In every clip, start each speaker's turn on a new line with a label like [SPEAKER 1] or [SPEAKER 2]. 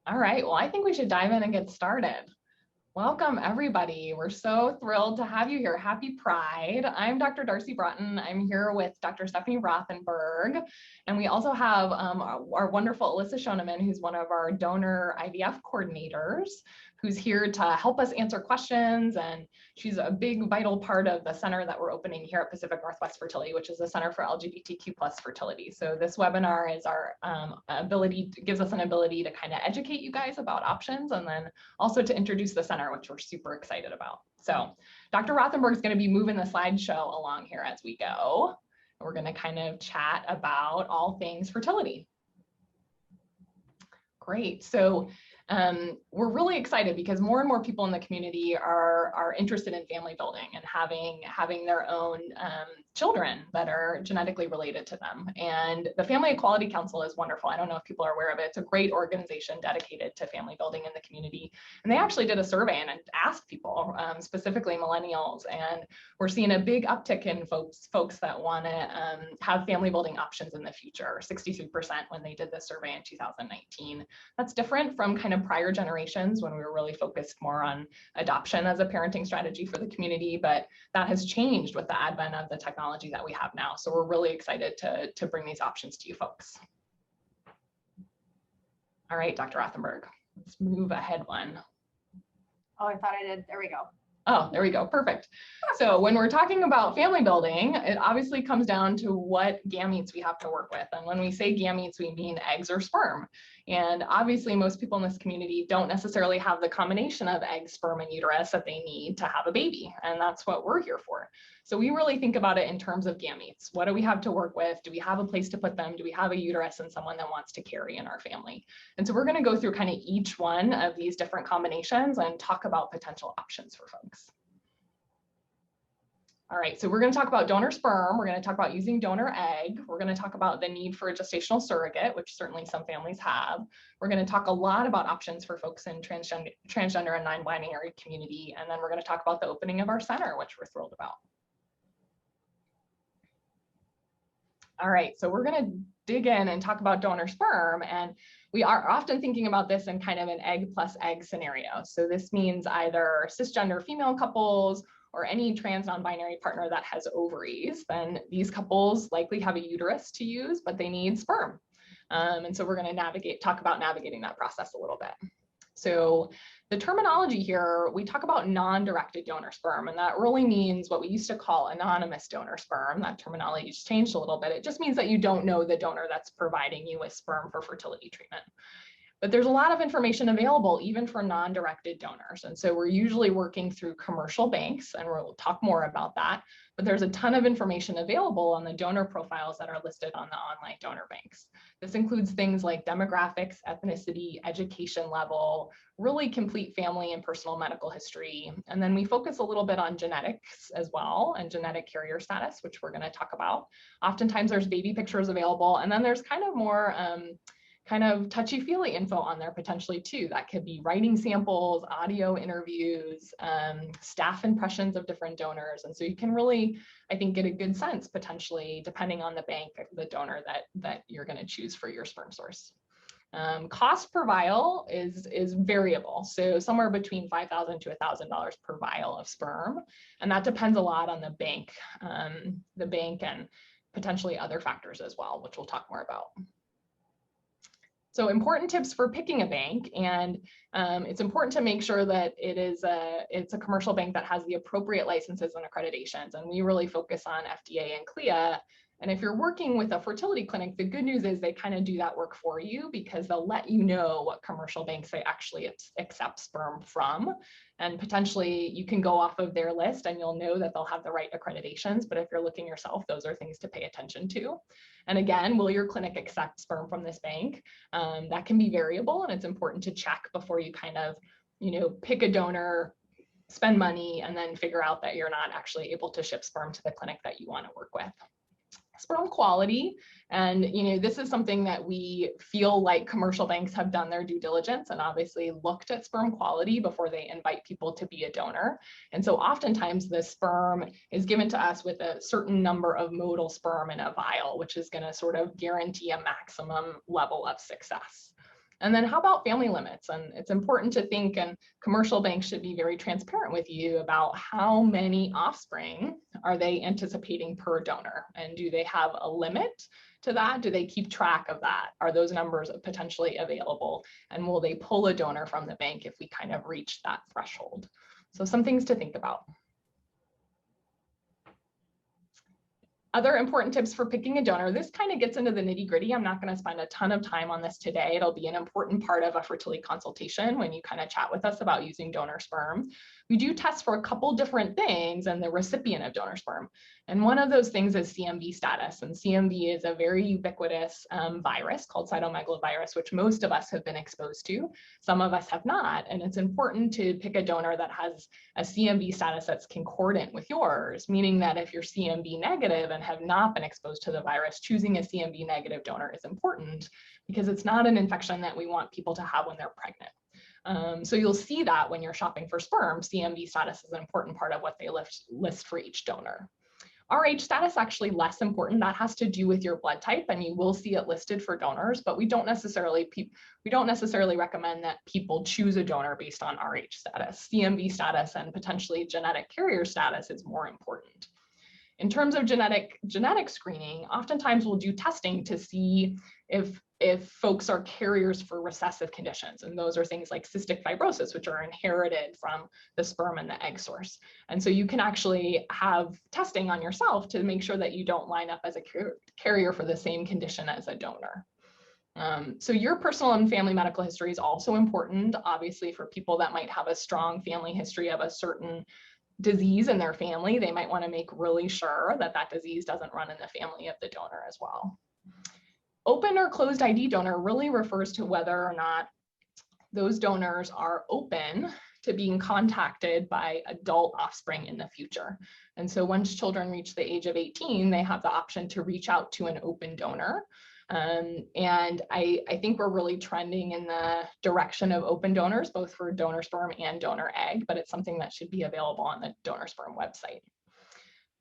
[SPEAKER 1] All right, well, I think we should dive in and get started. Welcome, everybody. We're so thrilled to have you here. Happy Pride. I'm Dr. Darcy Broughton. I'm here with Dr. Stephanie Rothenberg. And we also have our wonderful Alyssa Schoenemann, who's one of our donor IVF coordinators, who's here to help us answer questions. And she's a big, vital part of the center that we're opening here at Pacific Northwest Fertility, which is the Center for LGBTQ Fertility. So this webinar is our gives us an ability to kind of educate you guys about options, and then also to introduce the center, which we're super excited about. So Dr. Rothenberg is going to be moving the slideshow along here as we go. We're going to kind of chat about all things fertility. Great. So we're really excited because more and more people in the community are interested in family building and having their own children that are genetically related to them. And the Family Equality Council is wonderful. I don't know if people are aware of it. It's a great organization dedicated to family building in the community. And they actually did a survey and asked people, specifically millennials, and we're seeing a big uptick in folks that want to have family building options in the future, 63% when they did this survey in 2019. That's different from kind of prior generations when we were really focused more on adoption as a parenting strategy for the community, but that has changed with the advent of the technology that we have now. So we're really excited to bring these options to you folks. All right, Dr. Rothenberg, let's move ahead one.
[SPEAKER 2] Oh, I thought I did. There we go.
[SPEAKER 1] Oh, there we go. Perfect. So when we're talking about family building, it obviously comes down to what gametes we have to work with. And when we say gametes, we mean eggs or sperm. And obviously most people in this community don't necessarily have the combination of egg, sperm, and uterus that they need to have a baby. And that's what we're here for. So we really think about it in terms of gametes. What do we have to work with? Do we have a place to put them? Do we have a uterus and someone that wants to carry in our family? And so we're going to go through kind of each one of these different combinations and talk about potential options for folks. All right, so we're going to talk about donor sperm. We're going to talk about using donor egg. We're going to talk about the need for a gestational surrogate, which certainly some families have. We're going to talk a lot about options for folks in transgender and non-binary community. And then we're going to talk about the opening of our center, which we're thrilled about. All right, so we're going to dig in and talk about donor sperm. And we are often thinking about this in kind of an egg plus egg scenario. So this means either cisgender female couples or any trans non-binary partner that has ovaries, then these couples likely have a uterus to use, but they need sperm. And so we're going to talk about navigating that process a little bit. So the terminology here, we talk about non-directed donor sperm, and that really means what we used to call anonymous donor sperm. That terminology has changed a little bit. It just means that you don't know the donor that's providing you with sperm for fertility treatment. But there's a lot of information available even for non-directed donors. And so we're usually working through commercial banks, and we'll talk more about that. But there's a ton of information available on the donor profiles that are listed on the online donor banks. This includes things like demographics, ethnicity, education level, really complete family and personal medical history. And then we focus a little bit on genetics as well, and genetic carrier status, which we're going to talk about. Oftentimes there's baby pictures available, and then there's kind of more kind of touchy-feely info on there potentially too. That could be writing samples, audio interviews, staff impressions of different donors. And so you can really, I think, get a good sense potentially, depending on the bank, the donor that you're going to choose for your sperm source. Cost per vial is variable. So somewhere between $5,000 to $1,000 per vial of sperm. And that depends a lot on the bank and potentially other factors as well, which we'll talk more about. So important tips for picking a bank, and it's important to make sure that it's a commercial bank that has the appropriate licenses and accreditations, and we really focus on FDA and CLIA. And if you're working with a fertility clinic, the good news is they kind of do that work for you because they'll let you know what commercial banks they actually accept sperm from. And potentially you can go off of their list and you'll know that they'll have the right accreditations. But if you're looking yourself, those are things to pay attention to. And again, will your clinic accept sperm from this bank? That can be variable, and it's important to check before you kind of, pick a donor, spend money, and then figure out that you're not actually able to ship sperm to the clinic that you want to work with. Sperm quality, and this is something that we feel like commercial banks have done their due diligence and obviously looked at sperm quality before they invite people to be a donor. And so oftentimes the sperm is given to us with a certain number of motile sperm in a vial, which is going to sort of guarantee a maximum level of success. And then how about family limits? And it's important to think, and commercial banks should be very transparent with you about how many offspring are they anticipating per donor? And do they have a limit to that? Do they keep track of that? Are those numbers potentially available? And will they pull a donor from the bank if we kind of reach that threshold? So some things to think about. Other important tips for picking a donor. This kind of gets into the nitty gritty. I'm not going to spend a ton of time on this today. It'll be an important part of a fertility consultation when you kind of chat with us about using donor sperm. We do test for a couple different things and the recipient of donor sperm. And one of those things is Cmv status. And Cmv is a very ubiquitous virus called cytomegalovirus, which most of us have been exposed to. Some of us have not. And it's important to pick a donor that has a Cmv status that's concordant with yours, meaning that if you're Cmv negative and have not been exposed to the virus, choosing a Cmv negative donor is important because it's not an infection that we want people to have when they're pregnant. So you'll see that when you're shopping for sperm, Cmv status is an important part of what they list for each donor. Rh status actually less important. That has to do with your blood type, and you will see it listed for donors, but we don't necessarily recommend that people choose a donor based on Rh status. Cmv status and potentially genetic carrier status is more important. In terms of genetic screening, oftentimes we'll do testing to see if folks are carriers for recessive conditions. And those are things like cystic fibrosis, which are inherited from the sperm and the egg source. And so you can actually have testing on yourself to make sure that you don't line up as a carrier for the same condition as a donor. So your personal and family medical history is also important, obviously, for people that might have a strong family history of a certain disease in their family. They might want to make really sure that that disease doesn't run in the family of the donor as well. Open or closed ID donor really refers to whether or not those donors are open to being contacted by adult offspring in the future. And so once children reach the age of 18, they have the option to reach out to an open donor. And I think we're really trending in the direction of open donors, both for donor sperm and donor egg, but it's something that should be available on the donor sperm website.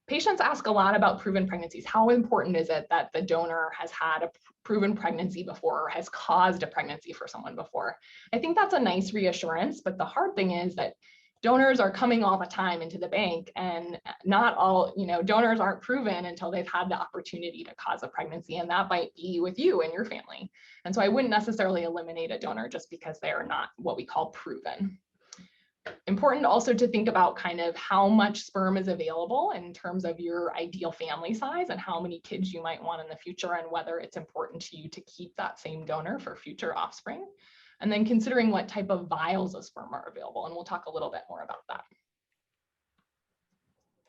[SPEAKER 1] Patients ask a lot about proven pregnancies. How important is it that the donor has had a proven pregnancy before or has caused a pregnancy for someone before? I think that's a nice reassurance, but the hard thing is that donors are coming all the time into the bank, and not all, donors aren't proven until they've had the opportunity to cause a pregnancy, and that might be with you and your family. And so I wouldn't necessarily eliminate a donor just because they are not what we call proven. Important also to think about kind of how much sperm is available in terms of your ideal family size and how many kids you might want in the future, and whether it's important to you to keep that same donor for future offspring. And then considering what type of vials of sperm are available, and we'll talk a little bit more about that.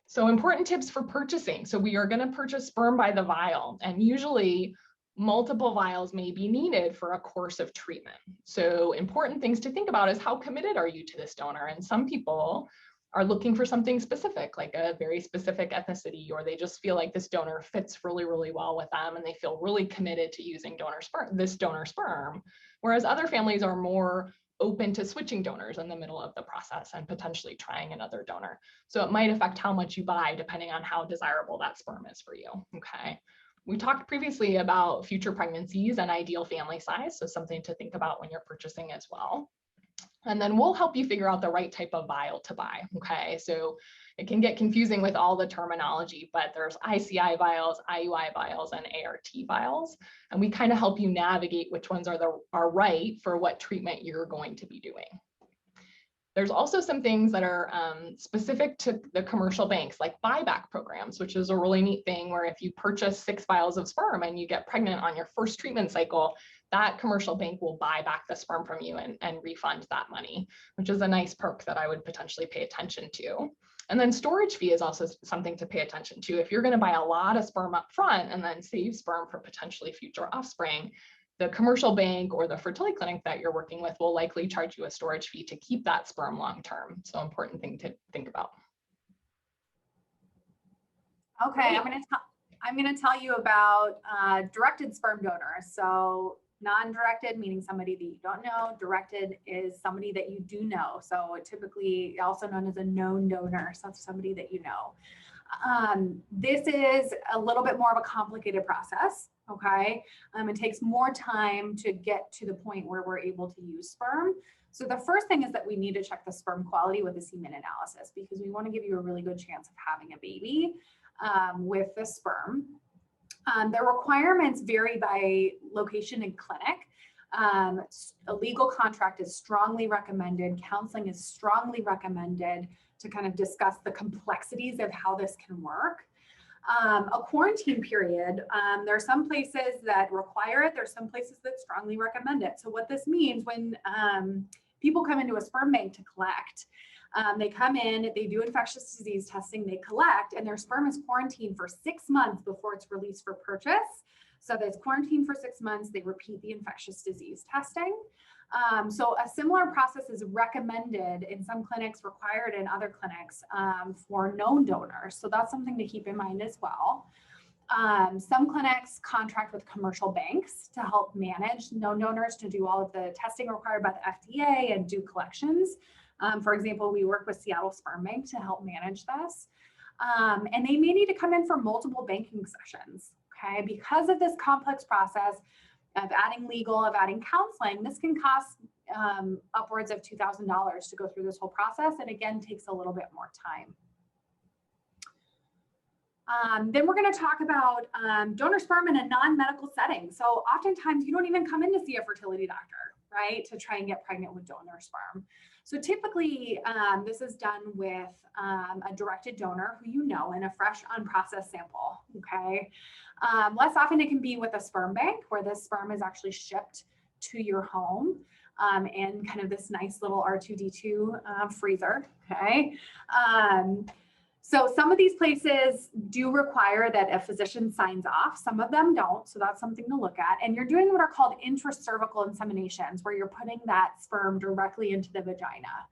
[SPEAKER 1] So important tips for purchasing. So we are going to purchase sperm by the vial, and usually multiple vials may be needed for a course of treatment. So important things to think about is how committed are you to this donor? And some people are looking for something specific, like a very specific ethnicity, or they just feel like this donor fits really, really well with them, and they feel really committed to using this donor sperm. Whereas other families are more open to switching donors in the middle of the process and potentially trying another donor. So it might affect how much you buy depending on how desirable that sperm is for you, okay? We talked previously about future pregnancies and ideal family size, so something to think about when you're purchasing as well. And then we'll help you figure out the right type of vial to buy, okay? So it can get confusing with all the terminology, but there's ICI vials, IUI vials, and ART vials. And we kind of help you navigate which ones are right for what treatment you're going to be doing. There's also some things that are specific to the commercial banks, like buyback programs, which is a really neat thing where if you purchase 6 vials of sperm and you get pregnant on your first treatment cycle, that commercial bank will buy back the sperm from you and refund that money, which is a nice perk that I would potentially pay attention to. And then storage fee is also something to pay attention to. If you're going to buy a lot of sperm up front and then save sperm for potentially future offspring, the commercial bank or the fertility clinic that you're working with will likely charge you a storage fee to keep that sperm long term. So important thing to think about.
[SPEAKER 2] Okay, I'm gonna tell you about directed sperm donors. So non-directed, meaning somebody that you don't know. Directed is somebody that you do know. So typically also known as a known donor, so somebody that you know. This is a little bit more of a complicated process, okay? It takes more time to get to the point where we're able to use sperm. So the first thing is that we need to check the sperm quality with a semen analysis, because we want to give you a really good chance of having a baby with the sperm. The requirements vary by location and clinic. A legal contract is strongly recommended. Counseling is strongly recommended to kind of discuss the complexities of how this can work. A quarantine period, there are some places that require it. There's some places that strongly recommend it. So what this means when people come into a sperm bank to collect, they come in, they do infectious disease testing, they collect, and their sperm is quarantined for 6 months before it's released for purchase. So that's quarantined for 6 months. They repeat the infectious disease testing. So a similar process is recommended in some clinics, required in other clinics for known donors. So that's something to keep in mind as well. Some clinics contract with commercial banks to help manage known donors, to do all of the testing required by the FDA and do collections. For example, we work with Seattle Sperm Bank to help manage this. And they may need to come in for multiple banking sessions, okay? Because of this complex process of adding legal, of adding counseling, this can cost upwards of $2,000 to go through this whole process, and again, takes a little bit more time. Then we're going to talk about donor sperm in a non-medical setting. So oftentimes you don't even come in to see a fertility doctor, right, to try and get pregnant with donor sperm. So typically this is done with a directed donor who you know, in a fresh, unprocessed sample, okay? Less often it can be with a sperm bank, where the sperm is actually shipped to your home in kind of this nice little R2D2 freezer, okay? So some of these places do require that a physician signs off. Some of them don't, so that's something to look at. And you're doing what are called intracervical inseminations, where you're putting that sperm directly into the vagina.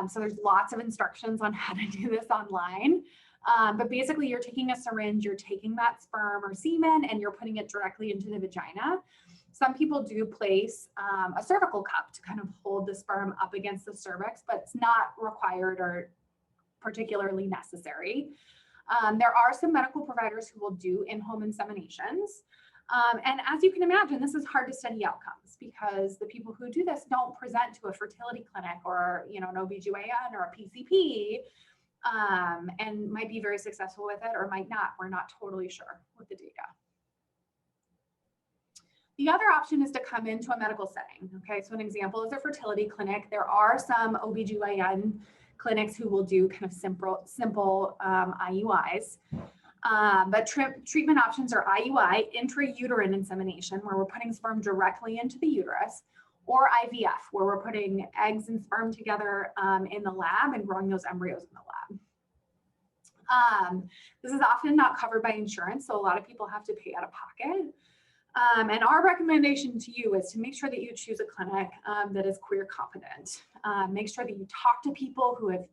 [SPEAKER 2] So there's lots of instructions on how to do this online. But basically you're taking a syringe, you're taking that sperm or semen, and you're putting it directly into the vagina. Some people do place a cervical cup to kind of hold the sperm up against the cervix, but it's not required or particularly necessary. There are some medical providers who will do in-home inseminations. And as you can imagine, this is hard to study outcomes, because the people who do this don't present to a fertility clinic or, you know, an OBGYN or a PCP, and might be very successful with it or might not. We're not totally sure with the data. The other option is to come into a medical setting. Okay, so an example is a fertility clinic. There are some OBGYN clinics who will do kind of simple IUIs. But treatment options are IUI, intrauterine insemination, where we're putting sperm directly into the uterus, or IVF, where we're putting eggs and sperm together in the lab and growing those embryos in the lab. This is often not covered by insurance, so a lot of people have to pay out of pocket. And our recommendation to you is to make sure that you choose a clinic that is queer competent. Make sure that you talk to people who have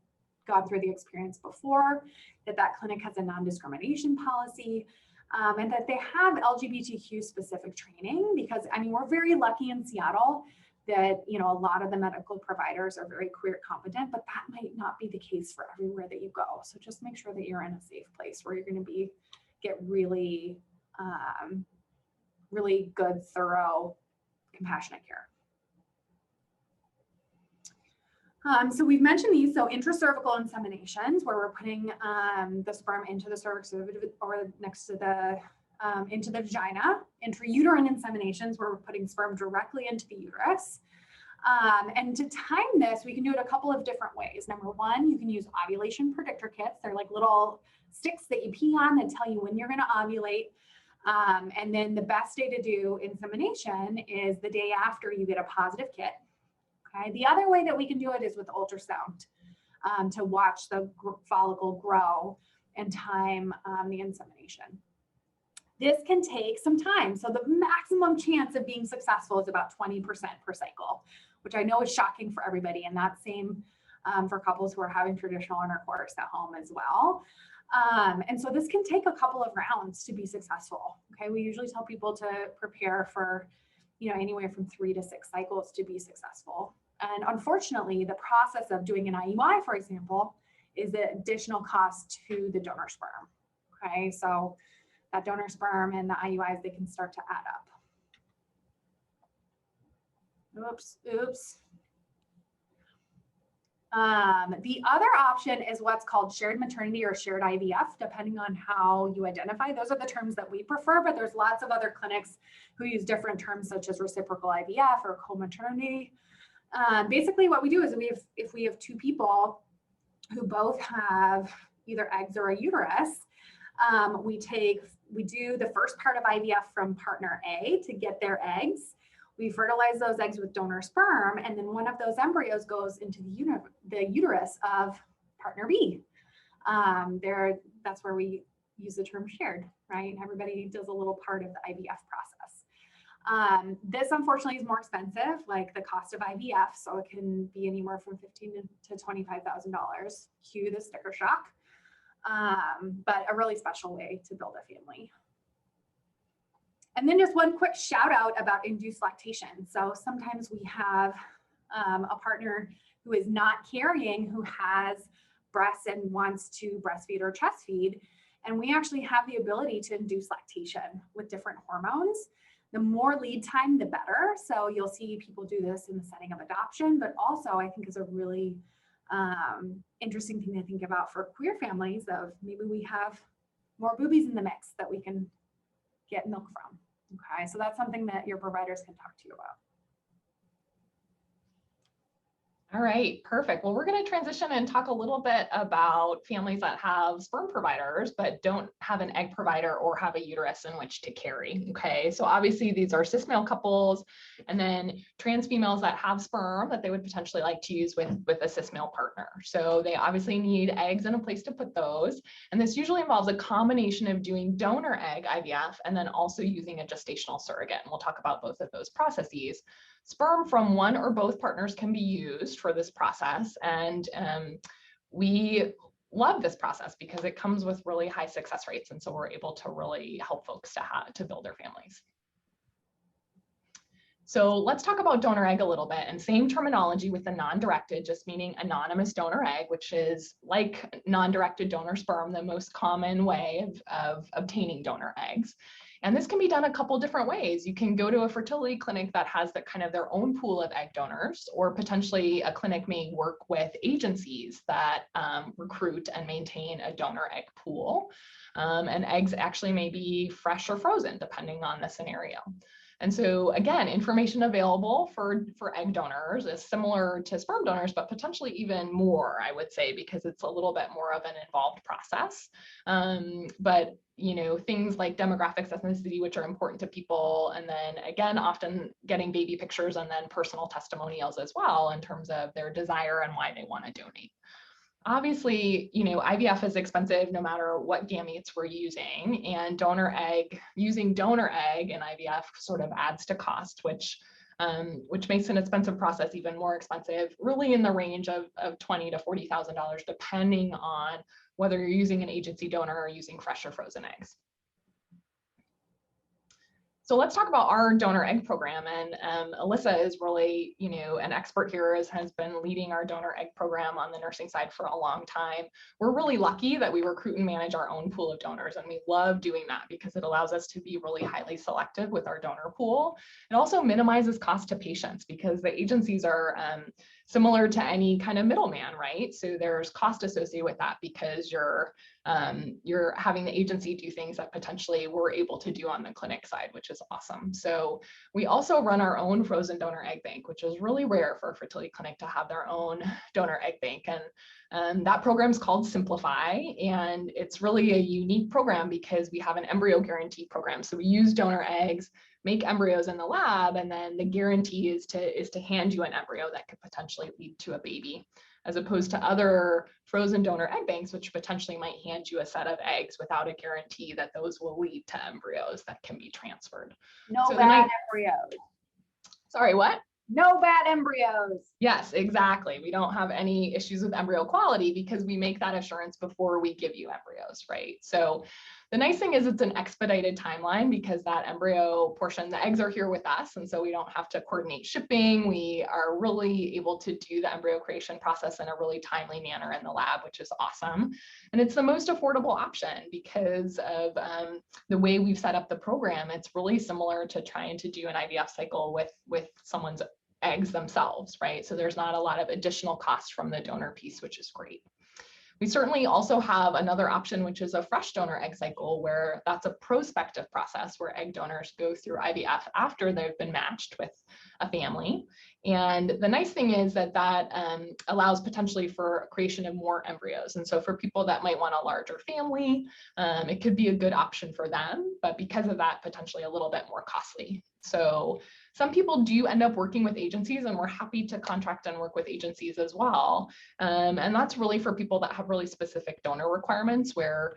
[SPEAKER 2] gone through the experience before, that that clinic has a non-discrimination policy, and that they have LGBTQ specific training, because I mean, we're very lucky in Seattle that, you know, a lot of the medical providers are very queer competent, but that might not be the case for everywhere that you go. So just make sure that you're in a safe place where you're going to get really really good, thorough, compassionate care. So we've mentioned these. So intracervical inseminations, where we're putting the sperm into the cervix or next to the into the vagina. Intrauterine inseminations, where we're putting sperm directly into the uterus. And to time this, we can do it a couple of different ways. Number one, you can use ovulation predictor kits. They're like little sticks that you pee on that tell you when you're going to ovulate. And then the best day to do insemination is the day after you get a positive kit. Okay. The other way that we can do it is with ultrasound to watch the follicle grow and time the insemination. This can take some time. So the maximum chance of being successful is about 20% per cycle, which I know is shocking for everybody. And that's same for couples who are having traditional intercourse at home as well. And so this can take a couple of rounds to be successful. Okay, we usually tell people to prepare for, you know, anywhere from 3 to 6 cycles to be successful. And unfortunately, the process of doing an IUI, for example, is the additional cost to the donor sperm. Okay, so that donor sperm and the IUIs, they can start to add up. Oops. The other option is what's called shared maternity or shared IVF, depending on how you identify. Those are the terms that we prefer, but there's lots of other clinics who use different terms such as reciprocal IVF or co-maternity. Basically what we do is if we have two people who both have either eggs or a uterus, we do the first part of IVF from partner A to get their eggs. We fertilize those eggs with donor sperm, and then one of those embryos goes into the uterus of partner B. That's where we use the term shared, right? Everybody does a little part of the IVF process. This unfortunately is more expensive, like the cost of IVF, so it can be anywhere from $15,000 to $25,000. Cue the sticker shock, but a really special way to build a family. And then just one quick shout out about induced lactation. So sometimes we have a partner who is not carrying, who has breasts and wants to breastfeed or chest feed. And we actually have the ability to induce lactation with different hormones. The more lead time, the better. So you'll see people do this in the setting of adoption, but also I think is a really interesting thing to think about for queer families of maybe we have more boobies in the mix that we can get milk from. Okay, so that's something that your providers can talk to you about.
[SPEAKER 1] All right, perfect. Well, we're going to transition and talk a little bit about families that have sperm providers, but don't have an egg provider or have a uterus in which to carry. Okay, so obviously these are cis male couples, and then trans females that have sperm that they would potentially like to use with a cis male partner. So they obviously need eggs and a place to put those. And this usually involves a combination of doing donor egg IVF and then also using a gestational surrogate. And we'll talk about both of those processes. Sperm from one or both partners can be used for this process, and we love this process because it comes with really high success rates, and so we're able to really help folks to build their families. So let's talk about donor egg a little bit, and same terminology with the non-directed, just meaning anonymous donor egg, which is like non-directed donor sperm, the most common way of obtaining donor eggs. And this can be done a couple different ways. You can go to a fertility clinic that has their own pool of egg donors, or potentially a clinic may work with agencies that recruit and maintain a donor egg pool. And eggs actually may be fresh or frozen, depending on the scenario. And so again, information available for egg donors is similar to sperm donors, but potentially even more, I would say, because it's a little bit more of an involved process. But things like demographics, ethnicity, which are important to people. And then again, often getting baby pictures and then personal testimonials as well in terms of their desire and why they want to donate. Obviously, IVF is expensive no matter what gametes we're using, and using donor egg in IVF sort of adds to cost, which makes an expensive process even more expensive, really in the range of $20,000 to $40,000, depending on whether you're using an agency donor or using fresh or frozen eggs. So let's talk about our donor egg program, and Alyssa is really, an expert here, has been leading our donor egg program on the nursing side for a long time. We're really lucky that we recruit and manage our own pool of donors, and we love doing that because it allows us to be really highly selective with our donor pool. It also minimizes cost to patients because the agencies are similar to any kind of middleman, right? So there's cost associated with that because you're having the agency do things that potentially we're able to do on the clinic side, which is awesome. So we also run our own frozen donor egg bank, which is really rare for a fertility clinic to have their own donor egg bank. And that program is called Simplify, and it's really a unique program because we have an embryo guarantee program. So we use donor eggs, make embryos in the lab, and then the guarantee is to hand you an embryo that could potentially lead to a baby, as opposed to other frozen donor egg banks, which potentially might hand you a set of eggs without a guarantee that those will lead to embryos that can be transferred.
[SPEAKER 2] No bad embryos.
[SPEAKER 1] Sorry, what?
[SPEAKER 2] No bad embryos.
[SPEAKER 1] Yes, exactly. We don't have any issues with embryo quality because we make that assurance before we give you embryos, right? So the nice thing is it's an expedited timeline because that embryo portion, the eggs are here with us. And so we don't have to coordinate shipping. We are really able to do the embryo creation process in a really timely manner in the lab, which is awesome. And it's the most affordable option because of the way we've set up the program. It's really similar to trying to do an IVF cycle with someone's eggs themselves, right? So there's not a lot of additional cost from the donor piece, which is great. We certainly also have another option, which is a fresh donor egg cycle, where that's a prospective process where egg donors go through IVF after they've been matched with a family. And the nice thing is that that allows potentially for creation of more embryos. And so for people that might want a larger family, it could be a good option for them, but because of that, potentially a little bit more costly. So some people do end up working with agencies, and we're happy to contract and work with agencies as well. And that's really for people that have really specific donor requirements where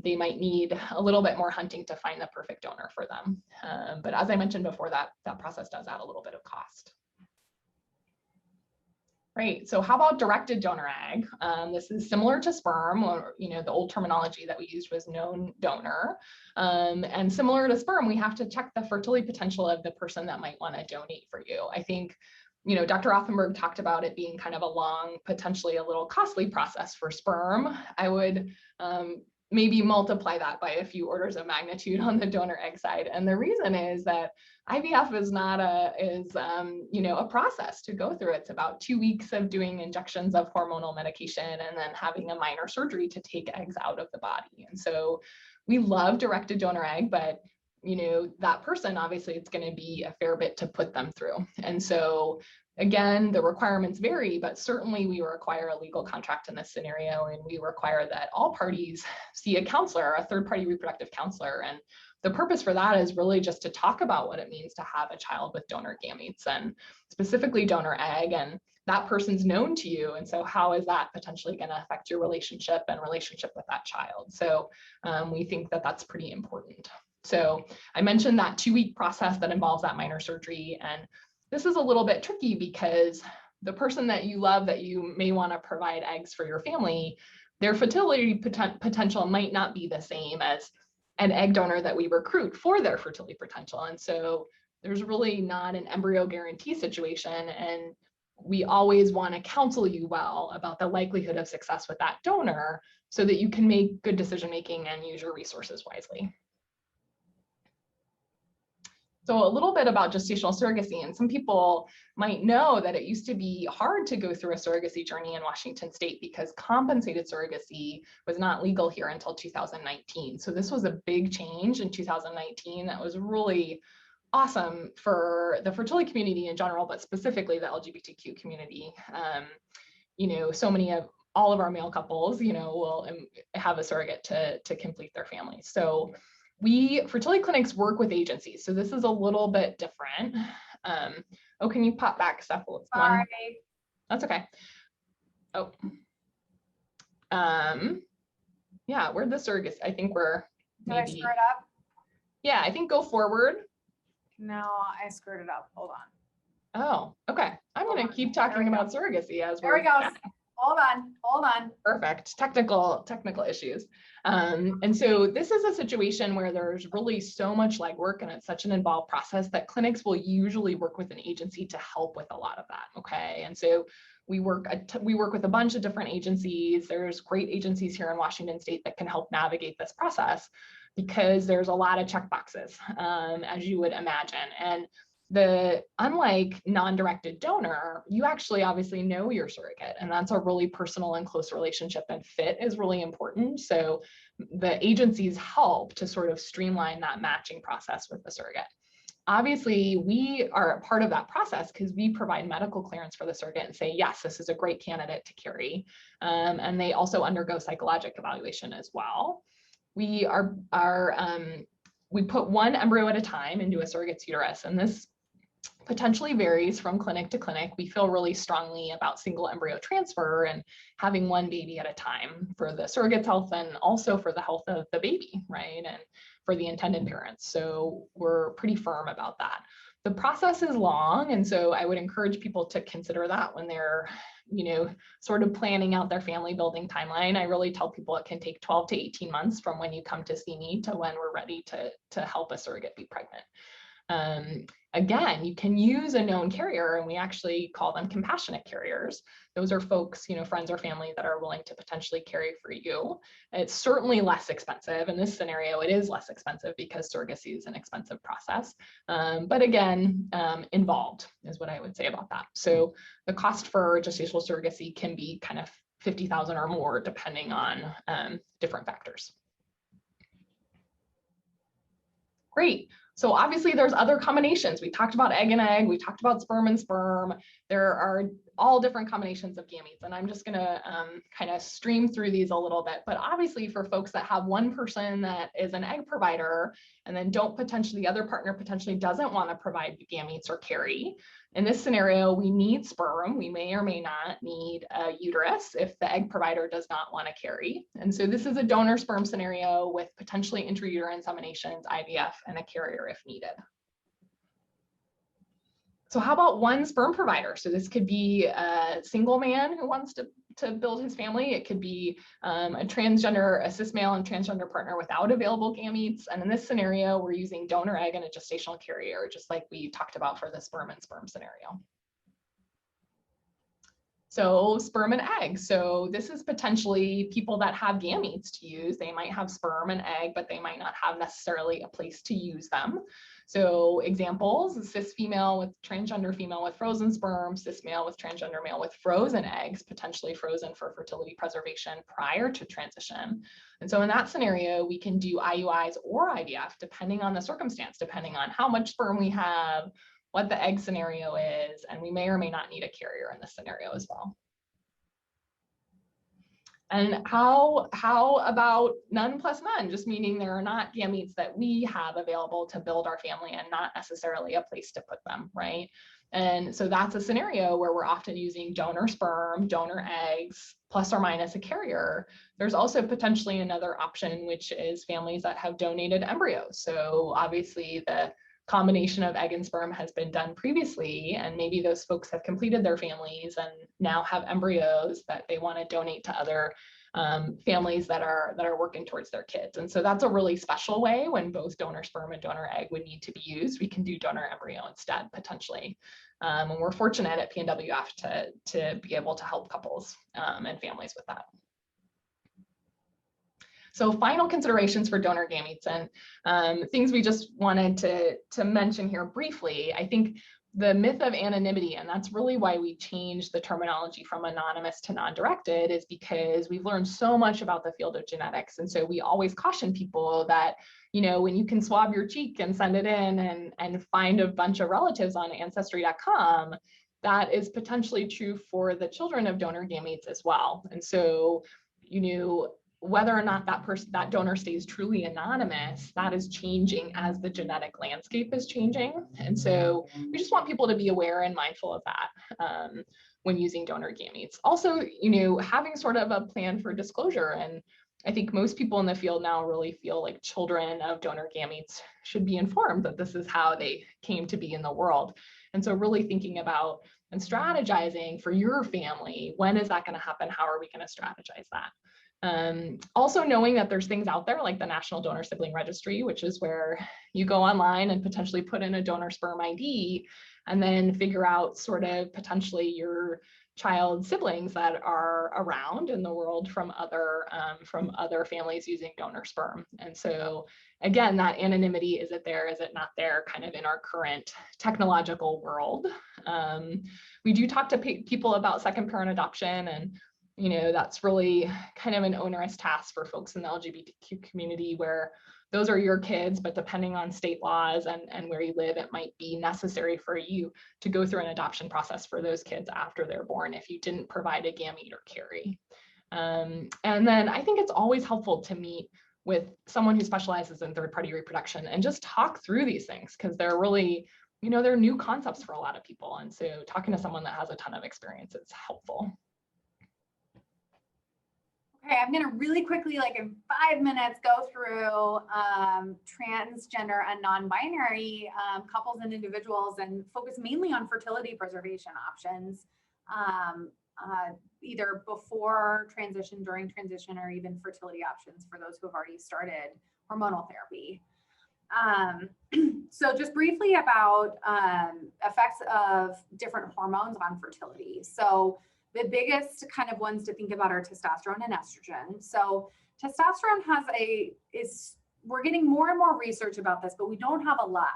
[SPEAKER 1] they might need a little bit more hunting to find the perfect donor for them. But as I mentioned before, that process does add a little bit of cost. Right, so how about directed donor egg? This is similar to sperm, or the old terminology that we used was known donor. And similar to sperm, we have to check the fertility potential of the person that might want to donate for you. I think, Dr. Rothenberg talked about it being kind of a long, potentially a little costly process for sperm. I would maybe multiply that by a few orders of magnitude on the donor egg side. And the reason is that IVF is not a process to go through. It's about 2 weeks of doing injections of hormonal medication and then having a minor surgery to take eggs out of the body. And so we love directed donor egg, but that person, obviously it's going to be a fair bit to put them through. And so again, the requirements vary, but certainly we require a legal contract in this scenario, and we require that all parties see a counselor, a third-party reproductive counselor. And the purpose for that is really just to talk about what it means to have a child with donor gametes, and specifically donor egg, and that person's known to you. And so how is that potentially going to affect your relationship with that child? So we think that that's pretty important. So I mentioned that 2-week process that involves that minor surgery. And this is a little bit tricky because the person that you love, that you may want to provide eggs for your family, their fertility potential might not be the same as an egg donor that we recruit for their fertility potential. And so there's really not an embryo guarantee situation. And we always want to counsel you well about the likelihood of success with that donor so that you can make good decision-making and use your resources wisely. So a little bit about gestational surrogacy, and some people might know that it used to be hard to go through a surrogacy journey in Washington state because compensated surrogacy was not legal here until 2019. So this was a big change in 2019 that was really awesome for the fertility community in general, but specifically the LGBTQ community. So many of all of our male couples, will have a surrogate to complete their families. So fertility clinics work with agencies. So this is a little bit different. Oh, can you pop back, Steph?
[SPEAKER 2] Sorry.
[SPEAKER 1] That's okay. Oh. Yeah, where'd the surrogacy? I think we're maybe.
[SPEAKER 2] Did I screw it up?
[SPEAKER 1] Yeah, I think go forward.
[SPEAKER 2] No, I screwed it up. Hold on.
[SPEAKER 1] Oh, okay. I'm going to keep talking about surrogacy as
[SPEAKER 2] there we go. Hold on.
[SPEAKER 1] Perfect. Technical issues. And so this is a situation where there's really so much legwork and it's such an involved process that clinics will usually work with an agency to help with a lot of that. Okay. And so we work with a bunch of different agencies. There's great agencies here in Washington state that can help navigate this process because there's a lot of check boxes, as you would imagine. And unlike non-directed donor, you actually obviously know your surrogate, and that's a really personal and close relationship, and fit is really important. So the agencies help to sort of streamline that matching process with the surrogate. Obviously, we are a part of that process because we provide medical clearance for the surrogate and say, yes, this is a great candidate to carry. And they also undergo psychologic evaluation as well. We put one embryo at a time into a surrogate's uterus, and this potentially varies from clinic to clinic. We feel really strongly about single embryo transfer and having one baby at a time for the surrogate's health and also for the health of the baby, right? And for the intended parents. So we're pretty firm about that. The process is long, and so I would encourage people to consider that when they're, sort of planning out their family building timeline. I really tell people it can take 12 to 18 months from when you come to see me to when we're ready to help a surrogate be pregnant. Again, you can use a known carrier, and we actually call them compassionate carriers. Those are folks, friends or family that are willing to potentially carry for you. It's certainly less expensive. In this scenario, it is less expensive because surrogacy is an expensive process. But again, involved is what I would say about that. So the cost for gestational surrogacy can be kind of $50,000 or more, depending on different factors. Great. So obviously there's other combinations. We talked about egg and egg, we talked about sperm and sperm. There are all different combinations of gametes, and I'm just gonna kind of stream through these a little bit. But obviously for folks that have one person that is an egg provider and then the other partner potentially doesn't want to provide gametes or carry, in this scenario, we need sperm. We may or may not need a uterus if the egg provider does not want to carry. And so this is a donor sperm scenario with potentially intrauterine inseminations, IVF, and a carrier if needed. So how about one sperm provider? So this could be a single man who wants to build his family. It could be a cis male and transgender partner without available gametes. And in this scenario, we're using donor egg and a gestational carrier, just like we talked about for the sperm and sperm scenario. So sperm and egg. So this is potentially people that have gametes to use. They might have sperm and egg, but they might not have necessarily a place to use them. So examples, cis female with transgender female with frozen sperm, cis male with transgender male with frozen eggs, potentially frozen for fertility preservation prior to transition. And so in that scenario, we can do IUIs or IVF, depending on the circumstance, depending on how much sperm we have, what the egg scenario is, and we may or may not need a carrier in this scenario as well. And how about none plus none, just meaning there are not gametes that we have available to build our family and not necessarily a place to put them, right? And so that's a scenario where we're often using donor sperm, donor eggs, plus or minus a carrier. There's also potentially another option, which is families that have donated embryos. So obviously the combination of egg and sperm has been done previously, and maybe those folks have completed their families and now have embryos that they want to donate to other families that are working towards their kids. And so that's a really special way when both donor sperm and donor egg would need to be used. We can do donor embryo instead, potentially. And we're fortunate at PNWF to be able to help couples and families with that. So final considerations for donor gametes and things we just wanted to mention here briefly. I think the myth of anonymity, and that's really why we changed the terminology from anonymous to non-directed, is because we've learned so much about the field of genetics. And so we always caution people that, when you can swab your cheek and send it in and find a bunch of relatives on ancestry.com, that is potentially true for the children of donor gametes as well. And so, whether or not that donor stays truly anonymous, that is changing as the genetic landscape is changing. And so we just want people to be aware and mindful of that when using donor gametes. Also, having sort of a plan for disclosure. And I think most people in the field now really feel like children of donor gametes should be informed that this is how they came to be in the world. And so really thinking about and strategizing for your family, when is that going to happen? How are we going to strategize that? Also knowing that there's things out there like the National Donor Sibling Registry, which is where you go online and potentially put in a donor sperm ID and then figure out sort of potentially your child's siblings that are around in the world from other families using donor sperm. And so again, that anonymity, is it there, is it not there, kind of in our current technological world. We do talk to people about second parent adoption, and that's really kind of an onerous task for folks in the LGBTQ community, where those are your kids, but depending on state laws and where you live, it might be necessary for you to go through an adoption process for those kids after they're born if you didn't provide a gamete or carry. And then I think it's always helpful to meet with someone who specializes in third-party reproduction and just talk through these things, because they're really, they're new concepts for a lot of people. And so talking to someone that has a ton of experience is helpful.
[SPEAKER 2] Okay, I'm going to really quickly, like in 5 minutes, go through transgender and non-binary couples and individuals and focus mainly on fertility preservation options, either before transition, during transition, or even fertility options for those who have already started hormonal therapy. So just briefly about effects of different hormones on fertility. So the biggest kind of ones to think about are testosterone and estrogen. So testosterone we're getting more and more research about this, but we don't have a lot.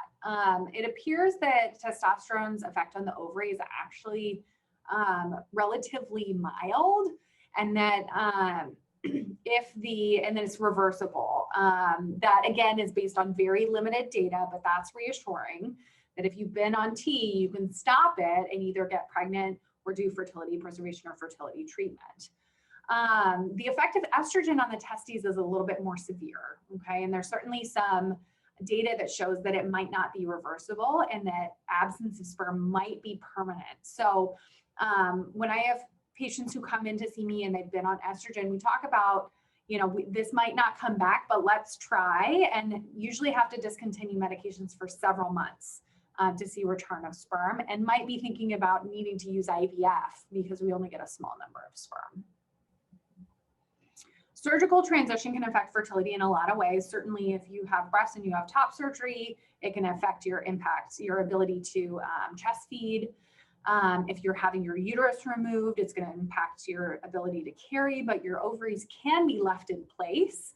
[SPEAKER 2] It appears that testosterone's effect on the ovary is actually relatively mild, and that and then it's reversible. That again is based on very limited data, but that's reassuring that if you've been on T, you can stop it and either get pregnant or do fertility preservation or fertility treatment. The effect of estrogen on the testes is a little bit more severe, okay? And there's certainly some data that shows that it might not be reversible and that absence of sperm might be permanent. So when I have patients who come in to see me and they've been on estrogen, we talk about, this might not come back, but let's try, and usually have to discontinue medications for several months to see return of sperm, and might be thinking about needing to use IVF because we only get a small number of sperm. Surgical transition can affect fertility in a lot of ways. Certainly if you have breasts and you have top surgery, it can affect your ability to chest feed. If you're having your uterus removed, it's going to impact your ability to carry, but your ovaries can be left in place,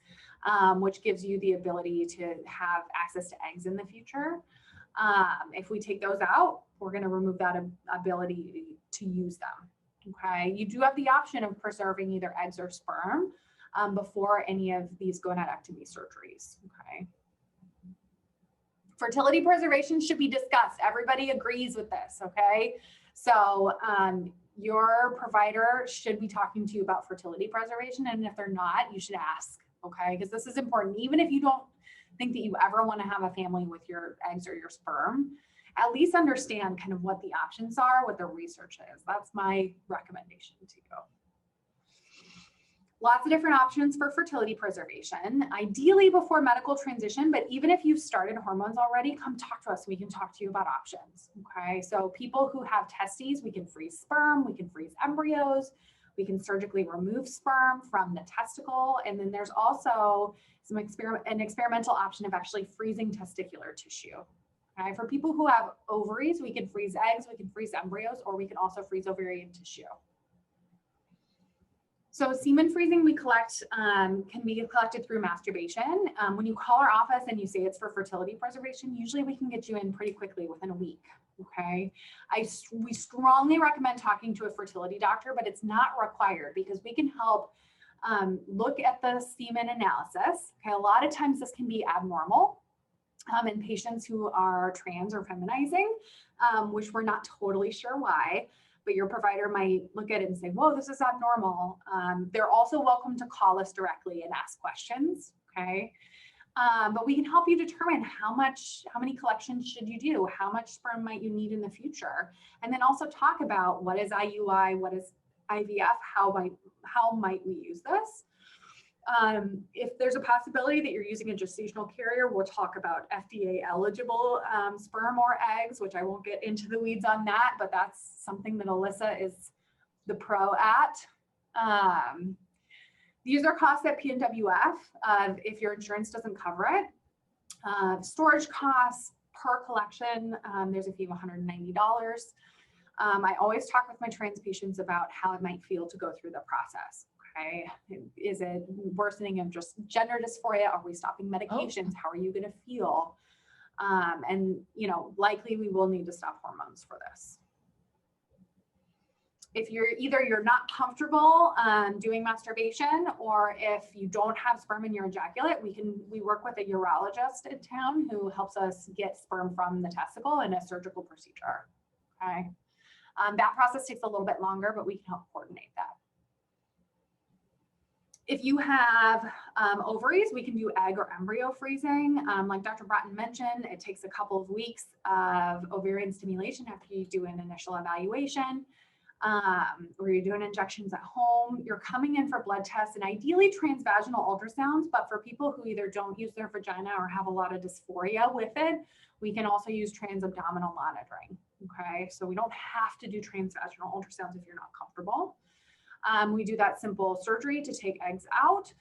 [SPEAKER 2] which gives you the ability to have access to eggs in the future. If we take those out, we're going to remove that ability to use them. Okay, you do have the option of preserving either eggs or sperm before any of these gonadectomy surgeries. Okay. Fertility preservation should be discussed. Everybody agrees with this, okay? So your provider should be talking to you about fertility preservation, and if they're not, you should ask, okay? Because this is important. Even if you don't think that you ever want to have a family with your eggs or your sperm, at least understand kind of what the options are, what the research is. That's my recommendation to you. Lots of different options for fertility preservation, ideally before medical transition, but even if you've started hormones already, come talk to us. We can talk to you about options, okay? So people who have testes, we can freeze sperm, we can freeze embryos, we can surgically remove sperm from the testicle, and then there's also an experimental option of actually freezing testicular tissue. Okay? For people who have ovaries, we can freeze eggs, we can freeze embryos, or we can also freeze ovarian tissue. So semen freezing can be collected through masturbation. When you call our office and you say it's for fertility preservation, usually we can get you in pretty quickly within a week, okay? We strongly recommend talking to a fertility doctor, but it's not required because we can help look at the semen analysis. Okay, a lot of times this can be abnormal in patients who are trans or feminizing, which we're not totally sure why. But your provider might look at it and say, whoa, this is abnormal. They're also welcome to call us directly and ask questions, okay? But we can help you determine how many collections should you do? How much sperm might you need in the future? And then also talk about what is IUI, what is IVF, how might we use this? If there's a possibility that you're using a gestational carrier, we'll talk about FDA eligible sperm or eggs, which I won't get into the weeds on that, but that's something that Alyssa is the pro at. These are costs at PNWF if your insurance doesn't cover it. Storage costs per collection, there's a fee of $190. I always talk with my trans patients about how it might feel to go through the process. Okay, is it worsening of just gender dysphoria? Are we stopping medications? How are you going to feel? And likely we will need to stop hormones for this. If you're not comfortable doing masturbation, or if you don't have sperm in your ejaculate, we work with a urologist in town who helps us get sperm from the testicle in a surgical procedure. Okay, that process takes a little bit longer, but we can help coordinate that. If you have ovaries, we can do egg or embryo freezing. Like Dr. Broughton mentioned, it takes a couple of weeks of ovarian stimulation after you do an initial evaluation. where you're doing injections at home, you're coming in for blood tests and ideally transvaginal ultrasounds, but for people who either don't use their vagina or have a lot of dysphoria with it, we can also use transabdominal monitoring, okay? So we don't have to do transvaginal ultrasounds if you're not comfortable. We do that simple surgery to take eggs out,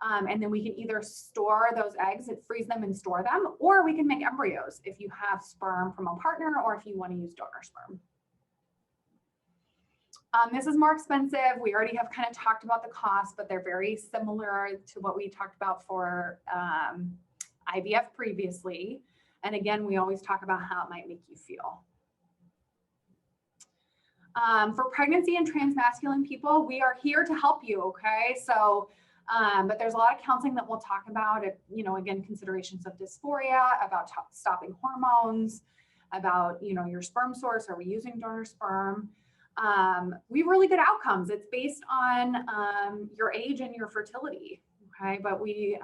[SPEAKER 2] and then we can either store those eggs and freeze them and store them, or we can make embryos if you have sperm from a partner or if you want to use donor sperm. This is more expensive. We already have kind of talked about the cost, but they're very similar to what we talked about for IVF previously. And again, we always talk about how it might make you feel. For pregnancy and transmasculine people, we are here to help you, okay? So, but there's a lot of counseling that we'll talk about, you know, again, considerations of dysphoria, about stopping hormones, about, you know, your sperm source. Are we using donor sperm? We have really good outcomes. It's based on your age and your fertility, okay? But we,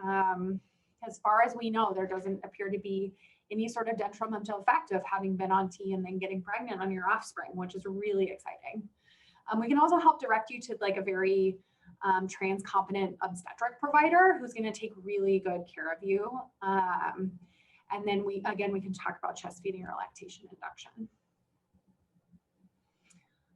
[SPEAKER 2] as far as we know, there doesn't appear to be any sort of detrimental effect of having been on T and then getting pregnant on your offspring, which is really exciting. We can also help direct you to like a very trans-competent obstetric provider who's going to take really good care of you. And then we can talk about chest feeding or lactation induction.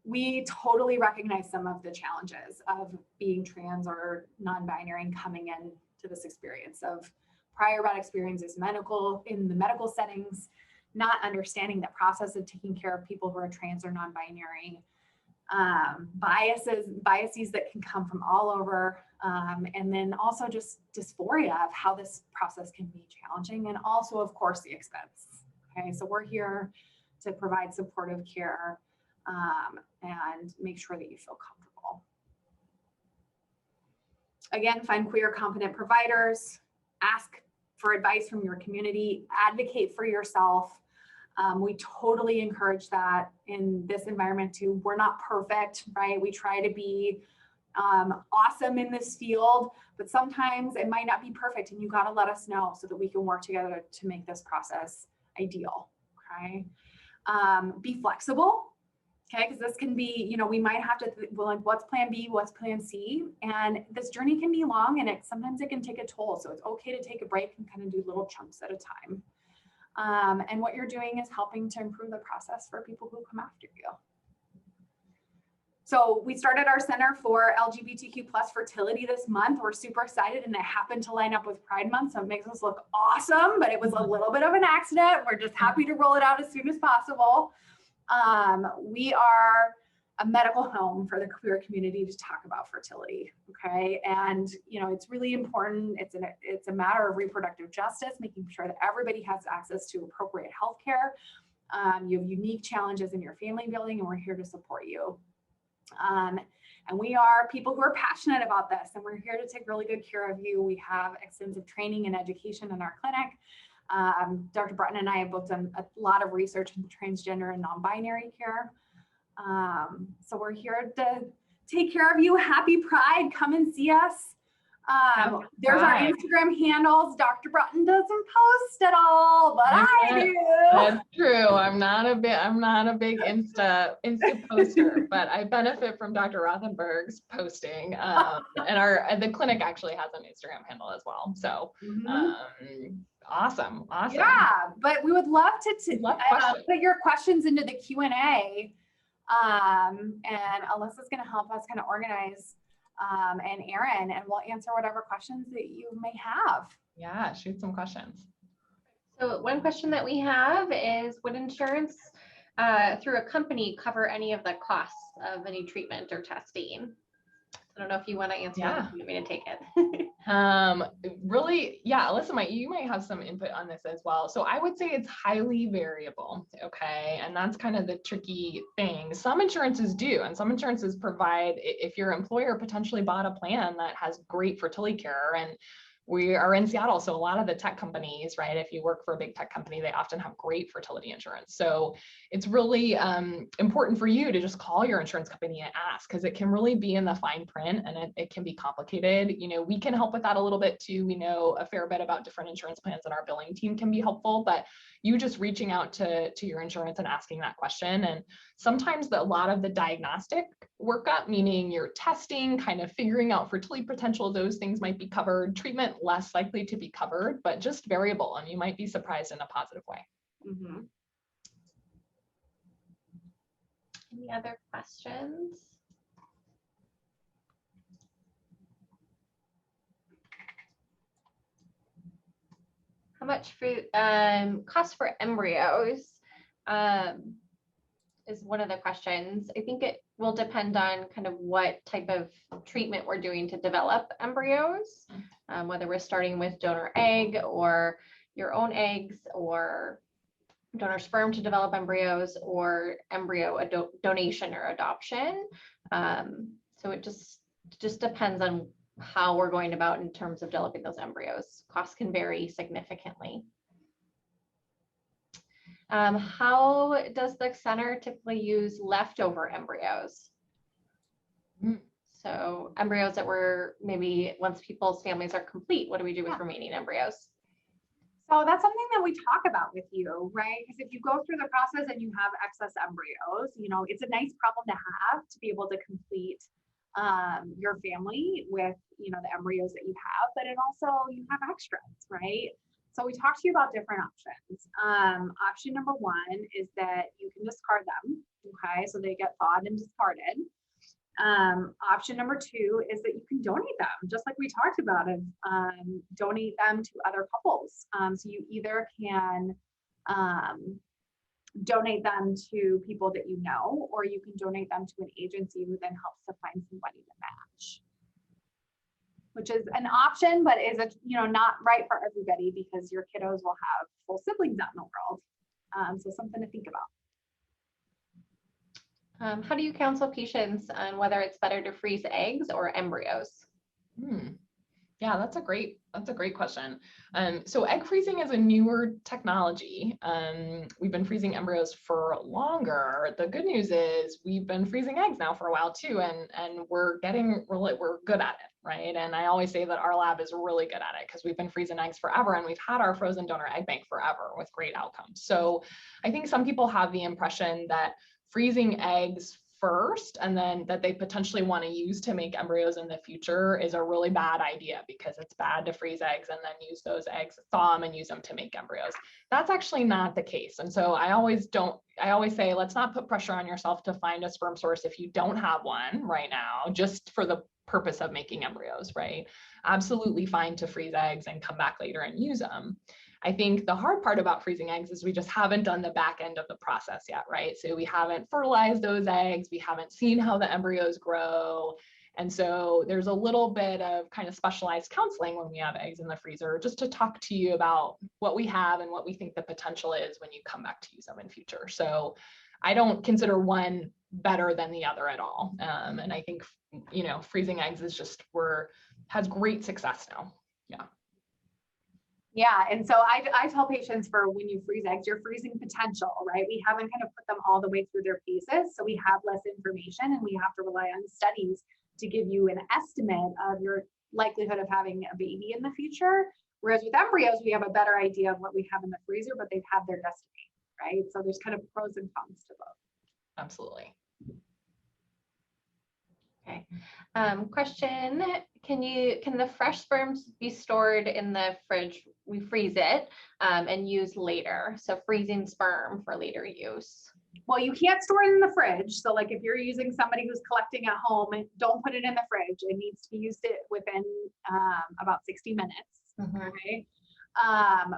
[SPEAKER 2] We totally recognize some of the challenges of being trans or non-binary and coming in to this experience of prior bad experiences, in the medical settings, not understanding the process of taking care of people who are trans or non-binary, biases that can come from all over, and then also just dysphoria of how this process can be challenging, and also, of course, the expense. Okay, so we're here to provide supportive care and make sure that you feel comfortable. Again, find queer competent providers, ask for advice from your community, advocate for yourself. We totally encourage that in this environment too. We're not perfect, right? We try to be awesome in this field, but sometimes it might not be perfect and you gotta let us know so that we can work together to make this process ideal, okay? Be flexible. Okay, because this can be, you know, we might have to, well, like, what's plan B, what's plan C? And this journey can be long and sometimes it can take a toll. So it's okay to take a break and kind of do little chunks at a time. And what you're doing is helping to improve the process for people who come after you. So we started our Center for LGBTQ plus fertility this month. We're super excited and it happened to line up with Pride Month. So it makes us look awesome, but it was a little bit of an accident. We're just happy to roll it out as soon as possible. We are a medical home for the queer community to talk about fertility, okay? And, you know, it's really important. It's a matter of reproductive justice, making sure that everybody has access to appropriate health care. You have unique challenges in your family building, and we're here to support you. And we are people who are passionate about this, and we're here to take really good care of you. We have extensive training and education in our clinic. Dr. Broughton and I have both done a lot of research in transgender and non-binary care. So we're here to take care of you. Happy Pride, come and see us. There's our Instagram handles. Dr. Broughton doesn't post at all, but I do.
[SPEAKER 1] That's true. I'm not a big Insta poster, but I benefit from Dr. Rothenberg's posting. And the clinic actually has an Instagram handle as well. So awesome.
[SPEAKER 2] Yeah, but we would love to put your questions into the Q&A. And Alyssa's going to help us kind of organize and Erin, and we'll answer whatever questions that you may have.
[SPEAKER 1] Yeah, shoot some questions.
[SPEAKER 3] So one question that we have is, would insurance through a company cover any of the costs of any treatment or testing? I don't know if you want to answer that, if you want me to take it.
[SPEAKER 1] Really, yeah, Alyssa, you might have some input on this as well. So I would say it's highly variable, okay? And that's kind of the tricky thing. Some insurances do, and some insurances provide, if your employer potentially bought a plan that has great fertility care and we are in Seattle, so a lot of the tech companies, right, if you work for a big tech company, they often have great fertility insurance. So it's really important for you to just call your insurance company and ask, because it can really be in the fine print and it can be complicated. You know, we can help with that a little bit too. We know a fair bit about different insurance plans, and our billing team can be helpful, but you just reaching out to your insurance and asking that question. And sometimes a lot of the diagnostic workup, meaning your testing, kind of figuring out fertility potential, those things might be covered. Treatment, less likely to be covered, but just variable, and you might be surprised in a positive way.
[SPEAKER 3] Mm-hmm. Any other questions? How much for cost for embryos is one of the questions. I think it will depend on kind of what type of treatment we're doing to develop embryos, whether we're starting with donor egg or your own eggs, or donor sperm to develop embryos, or embryo donation or adoption. So it just depends on how we're going about in terms of developing those embryos. Costs can vary significantly. How does the center typically use leftover embryos? So embryos that were maybe, once people's families are complete, what do we do with remaining embryos?
[SPEAKER 2] So that's something that we talk about with you, right? Because if you go through the process and you have excess embryos, you know, it's a nice problem to have, to be able to complete your family with, you know, the embryos that you have, but it also, you have extras, right? So we talked to you about different options. Option number one is that you can discard them, okay? So they get thawed and discarded. Option number two is that you can donate them, just like we talked about, and donate them to other couples. So you either can donate them to people that you know, or you can donate them to an agency who then helps to find somebody to match, which is an option, but is a, you know, not right for everybody, because your kiddos will have full siblings out in the world. So something to think about.
[SPEAKER 3] How do you counsel patients on whether it's better to freeze eggs or embryos?
[SPEAKER 1] Yeah, that's a great question. So egg freezing is a newer technology. We've been freezing embryos for longer. The good news is we've been freezing eggs now for a while too, and we're good at it, right? And I always say that our lab is really good at it because we've been freezing eggs forever, and we've had our frozen donor egg bank forever with great outcomes. So I think some people have the impression that freezing eggs first and then that they potentially want to use to make embryos in the future is a really bad idea, because it's bad to freeze eggs and then use those eggs, thaw them and use them to make embryos. That's actually not the case. And so I always say, let's not put pressure on yourself to find a sperm source if you don't have one right now, just for the purpose of making embryos, right? Absolutely fine to freeze eggs and come back later and use them. I think the hard part about freezing eggs is we just haven't done the back end of the process yet, right? So we haven't fertilized those eggs. We haven't seen how the embryos grow. And so there's a little bit of kind of specialized counseling when we have eggs in the freezer, just to talk to you about what we have and what we think the potential is when you come back to use them in future. So I don't consider one better than the other at all. And I think, you know, freezing eggs is just, has great success now. Yeah.
[SPEAKER 2] Yeah, and so I tell patients, for when you freeze eggs, you're freezing potential, right? We haven't kind of put them all the way through their phases, so we have less information, and we have to rely on studies to give you an estimate of your likelihood of having a baby in the future. Whereas with embryos, we have a better idea of what we have in the freezer, but they've had their destiny, right? So there's kind of pros and cons to both.
[SPEAKER 1] Absolutely.
[SPEAKER 3] Okay. Question, can the fresh sperms be stored in the fridge? We freeze it and use later. So freezing sperm for later use.
[SPEAKER 2] Well, you can't store it in the fridge. So like if you're using somebody who's collecting at home, and don't put it in the fridge. It needs to be used within about 60 minutes. Okay.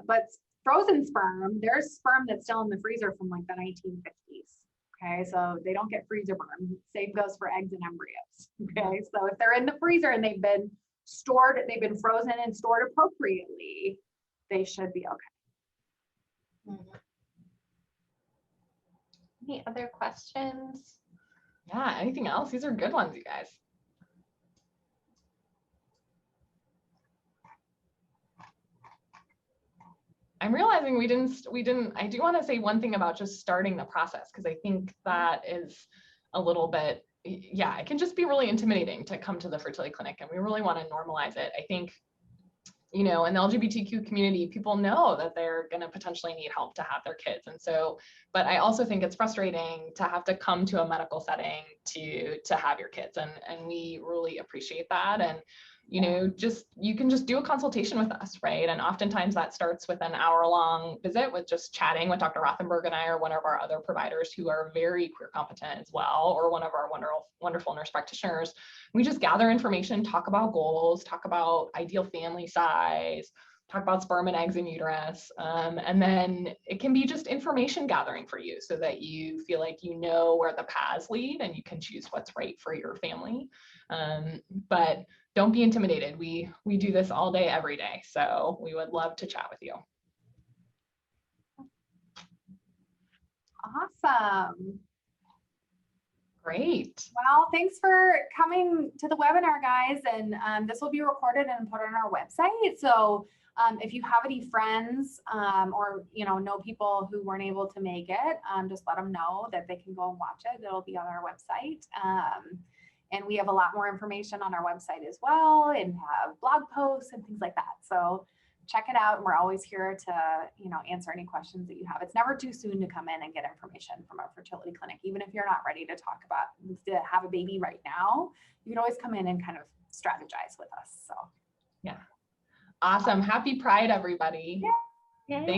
[SPEAKER 2] But frozen sperm, there's sperm that's still in the freezer from like the 1950s. Okay, so they don't get freezer burn. Same goes for eggs and embryos. Okay, so if they're in the freezer and they've been stored, they've been frozen and stored appropriately, they should be okay.
[SPEAKER 3] Any other questions?
[SPEAKER 1] Yeah, anything else? These are good ones, you guys. I'm realizing we didn't, I do want to say one thing about just starting the process, because I think that is a little bit, yeah, it can just be really intimidating to come to the fertility clinic, and we really want to normalize it. I think, you know, in the LGBTQ community, people know that they're going to potentially need help to have their kids. And so, but I also think it's frustrating to have to come to a medical setting to have your kids. And we really appreciate that. And, you know, you can just do a consultation with us, right? And oftentimes that starts with an hour-long visit with just chatting with Dr. Rothenberg and I, or one of our other providers who are very queer competent as well, or one of our wonderful nurse practitioners. We just gather information, talk about goals, talk about ideal family size, talk about sperm and eggs in uterus. And then it can be just information gathering for you so that you feel like you know where the paths lead and you can choose what's right for your family. But don't be intimidated. We do this all day, every day. So we would love to chat with you.
[SPEAKER 2] Awesome.
[SPEAKER 1] Great.
[SPEAKER 2] Well, thanks for coming to the webinar, guys. And this will be recorded and put on our website. So if you have any friends or, you know people who weren't able to make it, just let them know that they can go and watch it. It'll be on our website. And we have a lot more information on our website as well, and have blog posts and things like that. So check it out. And we're always here to, answer any questions that you have. It's never too soon to come in and get information from our fertility clinic. Even if you're not ready to talk about to have a baby right now, you can always come in and kind of strategize with us. So
[SPEAKER 1] yeah. Awesome. Happy Pride, everybody.
[SPEAKER 2] Yeah.
[SPEAKER 1] Thanks.